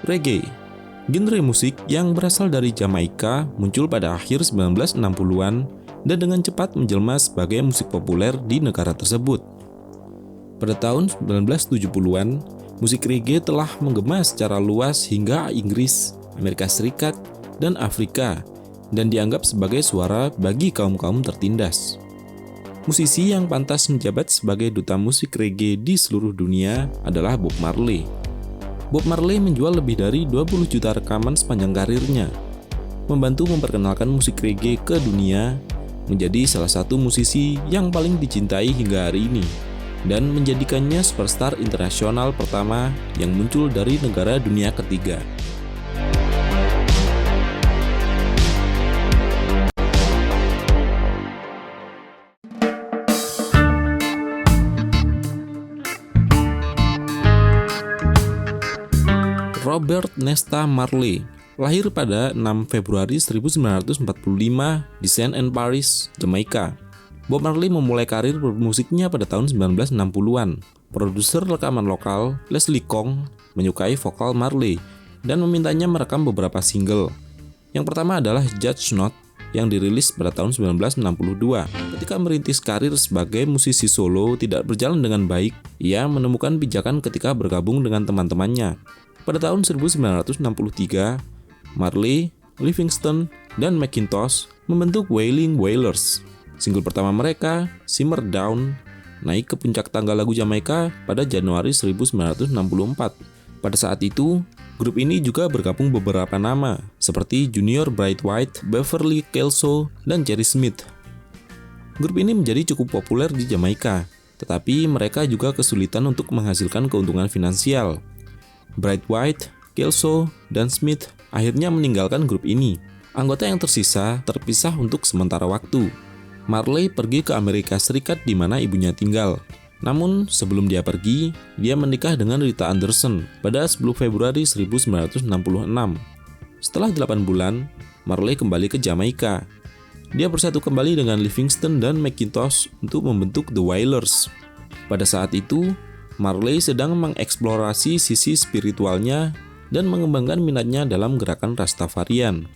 Reggae, genre musik yang berasal dari Jamaika, muncul pada akhir 1960-an dan dengan cepat menjelma sebagai musik populer di negara tersebut. Pada tahun 1970-an, musik reggae telah menggema secara luas hingga Inggris, Amerika Serikat, dan Afrika, dan dianggap sebagai suara bagi kaum-kaum tertindas. Musisi yang pantas menjabat sebagai duta musik reggae di seluruh dunia adalah Bob Marley. Bob Marley menjual lebih dari 20 juta rekaman sepanjang karirnya, membantu memperkenalkan musik reggae ke dunia, menjadi salah satu musisi yang paling dicintai hingga hari ini, dan menjadikannya superstar internasional pertama yang muncul dari negara dunia ketiga. Robert Nesta Marley lahir pada 6 Februari 1945 di Saint-Anne-Parish, Jamaika. Bob Marley memulai karir bermusiknya pada tahun 1960-an. Produser rekaman lokal, Leslie Kong, menyukai vokal Marley dan memintanya merekam beberapa single. Yang pertama adalah Judge Not yang dirilis pada tahun 1962. Ketika merintis karir sebagai musisi solo tidak berjalan dengan baik, ia menemukan pijakan ketika bergabung dengan teman-temannya. Pada tahun 1963, Marley, Livingston, dan McIntosh membentuk Wailing Wailers. Single pertama mereka, Simmer Down, naik ke puncak tangga lagu Jamaika pada Januari 1964. Pada saat itu, grup ini juga bergabung beberapa nama, seperti Junior Brightwhite, Beverly Kelso, dan Jerry Smith. Grup ini menjadi cukup populer di Jamaika, tetapi mereka juga kesulitan untuk menghasilkan keuntungan finansial. Brightwhite, Kelso, dan Smith akhirnya meninggalkan grup ini. Anggota yang tersisa terpisah untuk sementara waktu. Marley pergi ke Amerika Serikat di mana ibunya tinggal. Namun sebelum dia pergi, dia menikah dengan Rita Anderson pada 10 Februari 1966. Setelah 8 bulan, Marley kembali ke Jamaika. Dia bersatu kembali dengan Livingston dan McIntosh untuk membentuk The Wailers. Pada saat itu, Marley sedang mengeksplorasi sisi spiritualnya dan mengembangkan minatnya dalam gerakan Rastafarian.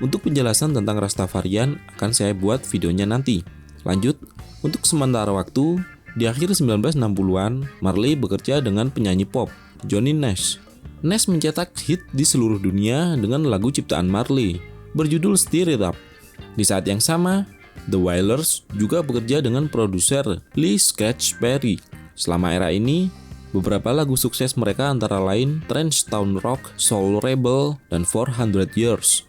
Untuk penjelasan tentang Rastafarian akan saya buat videonya nanti. Lanjut, untuk sementara waktu, di akhir 1960-an, Marley bekerja dengan penyanyi pop, Johnny Nash. Nash mencetak hit di seluruh dunia dengan lagu ciptaan Marley, berjudul Stir It Up. Di saat yang sama, The Wailers juga bekerja dengan produser Lee Scratch Perry. Selama era ini, beberapa lagu sukses mereka antara lain Trench Town Rock, Soul Rebel, dan 400 Years.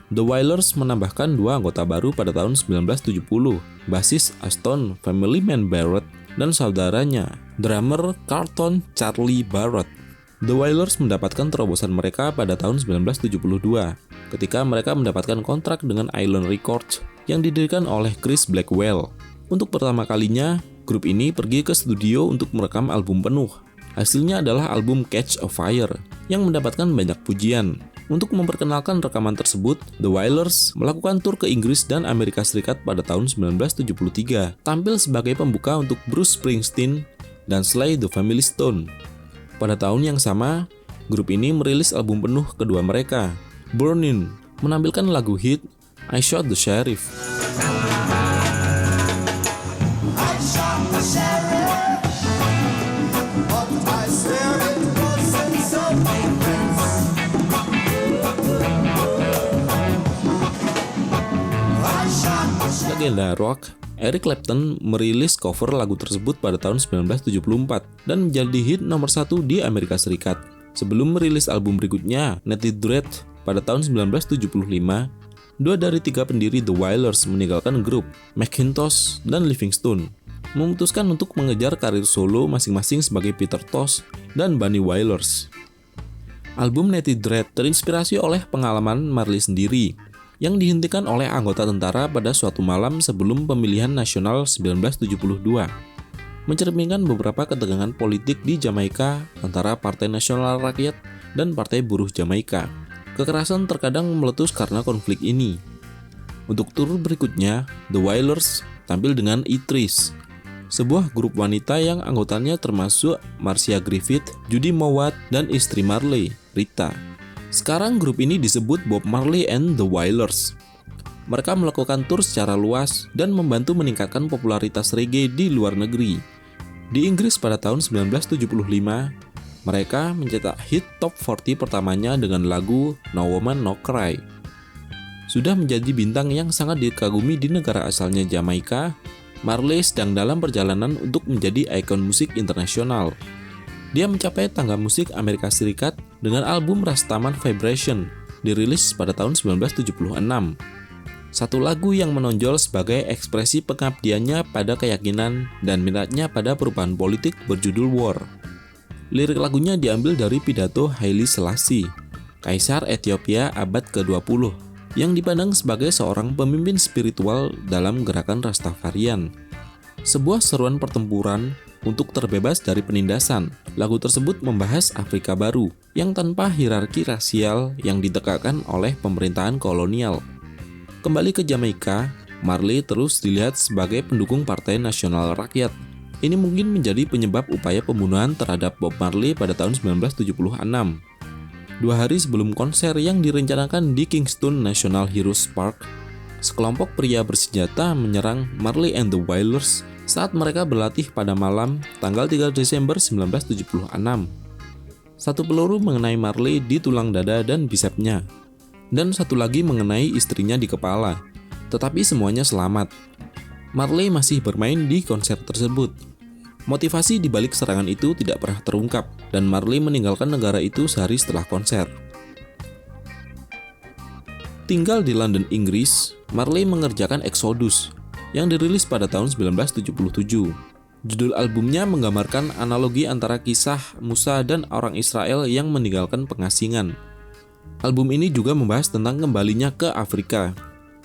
The Wailers menambahkan 2 anggota baru pada tahun 1970, basis Aston Family Man Barrett dan saudaranya, drummer Carlton Charlie Barrett. The Wailers mendapatkan terobosan mereka pada tahun 1972, ketika mereka mendapatkan kontrak dengan Island Records yang didirikan oleh Chris Blackwell. Untuk pertama kalinya, grup ini pergi ke studio untuk merekam album penuh. Hasilnya adalah album Catch a Fire yang mendapatkan banyak pujian. Untuk memperkenalkan rekaman tersebut, The Wailers melakukan tur ke Inggris dan Amerika Serikat pada tahun 1973, tampil sebagai pembuka untuk Bruce Springsteen dan Sly the Family Stone. Pada tahun yang sama, grup ini merilis album penuh kedua mereka, Burnin', menampilkan lagu hit I Shot the Sheriff. Legenda rock, Eric Clapton merilis cover lagu tersebut pada tahun 1974 dan menjadi hit nomor 1 di Amerika Serikat. Sebelum merilis album berikutnya, Natty Dread, pada tahun 1975, 2 dari 3 pendiri The Wailers meninggalkan grup, McIntosh dan Livingston, memutuskan untuk mengejar karir solo masing-masing sebagai Peter Tosh dan Bunny Wailers. Album Natty Dread terinspirasi oleh pengalaman Marley sendiri, yang dihentikan oleh anggota tentara pada suatu malam sebelum pemilihan nasional 1972, mencerminkan beberapa ketegangan politik di Jamaika antara Partai Nasional Rakyat dan Partai Buruh Jamaika. Kekerasan terkadang meletus karena konflik ini. Untuk tur berikutnya, The Wailers tampil dengan Idris, sebuah grup wanita yang anggotanya termasuk Marcia Griffith, Judy Mowat, dan istri Marley, Rita. Sekarang grup ini disebut Bob Marley and the Wailers. Mereka melakukan tur secara luas dan membantu meningkatkan popularitas reggae di luar negeri. Di Inggris pada tahun 1975, mereka mencetak hit top 40 pertamanya dengan lagu No Woman No Cry. Sudah menjadi bintang yang sangat dikagumi di negara asalnya Jamaika, Marley sedang dalam perjalanan untuk menjadi ikon musik internasional. Dia mencapai tangga musik Amerika Serikat dengan album Rastaman Vibration, dirilis pada tahun 1976. Satu lagu yang menonjol sebagai ekspresi pengabdiannya pada keyakinan dan minatnya pada perubahan politik berjudul War. Lirik lagunya diambil dari pidato Haile Selassie, Kaisar Ethiopia abad ke-20, yang dipandang sebagai seorang pemimpin spiritual dalam gerakan Rastafarian. Sebuah seruan pertempuran untuk terbebas dari penindasan. Lagu tersebut membahas Afrika baru yang tanpa hierarki rasial yang ditegakkan oleh pemerintahan kolonial. Kembali ke Jamaika, Marley terus dilihat sebagai pendukung Partai Nasional Rakyat. Ini mungkin menjadi penyebab upaya pembunuhan terhadap Bob Marley pada tahun 1976. 2 hari sebelum konser yang direncanakan di Kingston National Heroes Park, sekelompok pria bersenjata menyerang Marley and the Wailers saat mereka berlatih pada malam tanggal 3 Desember 1976. Satu peluru mengenai Marley di tulang dada dan bisepnya, dan satu lagi mengenai istrinya di kepala, tetapi semuanya selamat. Marley masih bermain di konser tersebut. Motivasi di balik serangan itu tidak pernah terungkap, dan Marley meninggalkan negara itu sehari setelah konser. Tinggal di London, Inggris, Marley mengerjakan Exodus, yang dirilis pada tahun 1977. Judul albumnya menggambarkan analogi antara kisah Musa dan orang Israel yang meninggalkan pengasingan. Album ini juga membahas tentang kembalinya ke Afrika.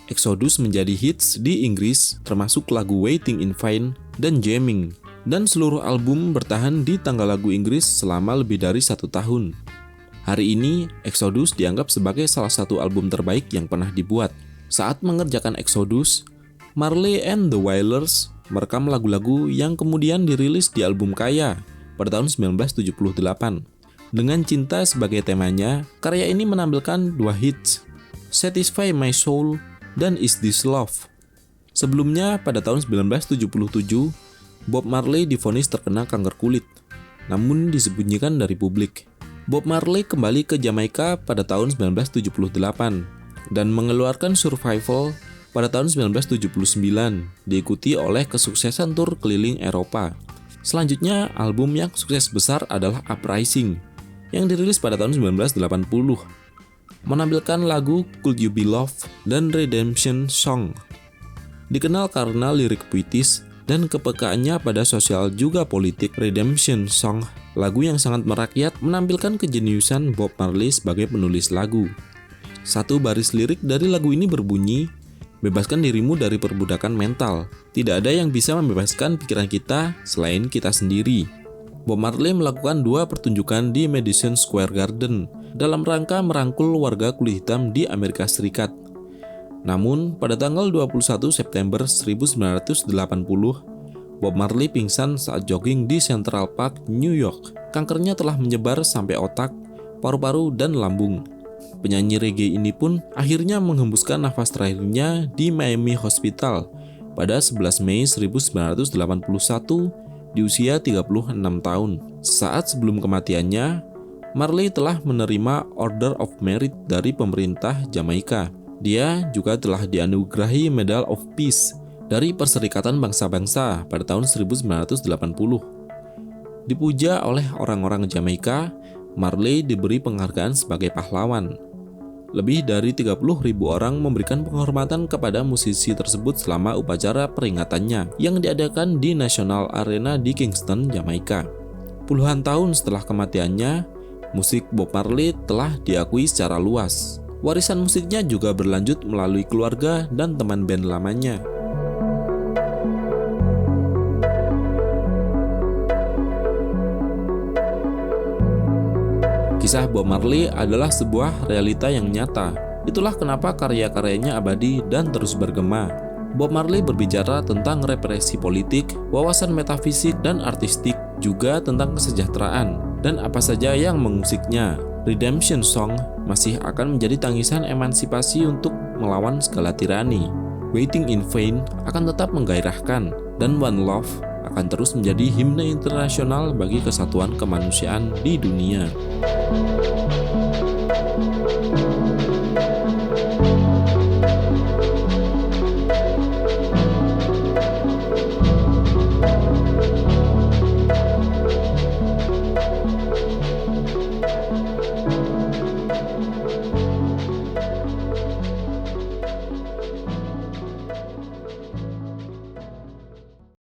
Exodus menjadi hits di Inggris, termasuk lagu Waiting in Vain dan Jamming, dan seluruh album bertahan di tangga lagu Inggris selama lebih dari 1 tahun. Hari ini, Exodus dianggap sebagai salah satu album terbaik yang pernah dibuat. Saat mengerjakan Exodus, Marley and the Wailers merekam lagu-lagu yang kemudian dirilis di album Kaya pada tahun 1978. Dengan cinta sebagai temanya, karya ini menampilkan 2 hits, Satisfy My Soul dan Is This Love. Sebelumnya, pada tahun 1977, Bob Marley divonis terkena kanker kulit, namun disembunyikan dari publik. Bob Marley kembali ke Jamaika pada tahun 1978 dan mengeluarkan Survival pada tahun 1979, diikuti oleh kesuksesan tur keliling Eropa. Selanjutnya, album yang sukses besar adalah Uprising, yang dirilis pada tahun 1980, menampilkan lagu Could You Be Loved dan Redemption Song. Dikenal karena lirik puitis dan kepekaannya pada sosial juga politik, Redemption Song, lagu yang sangat merakyat, menampilkan kejeniusan Bob Marley sebagai penulis lagu. Satu baris lirik dari lagu ini berbunyi, "Bebaskan dirimu dari perbudakan mental. Tidak ada yang bisa membebaskan pikiran kita selain kita sendiri." Bob Marley melakukan 2 pertunjukan di Madison Square Garden dalam rangka merangkul warga kulit hitam di Amerika Serikat. Namun, pada tanggal 21 September 1980, Bob Marley pingsan saat jogging di Central Park, New York. Kankernya telah menyebar sampai otak, paru-paru, dan lambung. Penyanyi reggae ini pun akhirnya menghembuskan nafas terakhirnya di Miami Hospital pada 11 Mei 1981 di usia 36 tahun. Saat sebelum kematiannya, Marley telah menerima Order of Merit dari pemerintah Jamaika. Dia juga telah dianugerahi Medal of Peace dari Perserikatan Bangsa-Bangsa pada tahun 1980. Dipuja oleh orang-orang Jamaika, Marley diberi penghargaan sebagai pahlawan. Lebih dari 30.000 orang memberikan penghormatan kepada musisi tersebut selama upacara peringatannya yang diadakan di National Arena di Kingston, Jamaika. Puluhan tahun setelah kematiannya, musik Bob Marley telah diakui secara luas. Warisan musiknya juga berlanjut melalui keluarga dan teman band lamanya. Kisah Bob Marley adalah sebuah realita yang nyata. Itulah kenapa karya-karyanya abadi dan terus bergema. Bob Marley berbicara tentang represi politik, wawasan metafisik dan artistik, juga tentang kesejahteraan, dan apa saja yang mengusiknya. Redemption Song masih akan menjadi tangisan emansipasi untuk melawan segala tirani. Waiting in Vain akan tetap menggairahkan, dan One Love akan terus menjadi himne internasional bagi kesatuan kemanusiaan di dunia.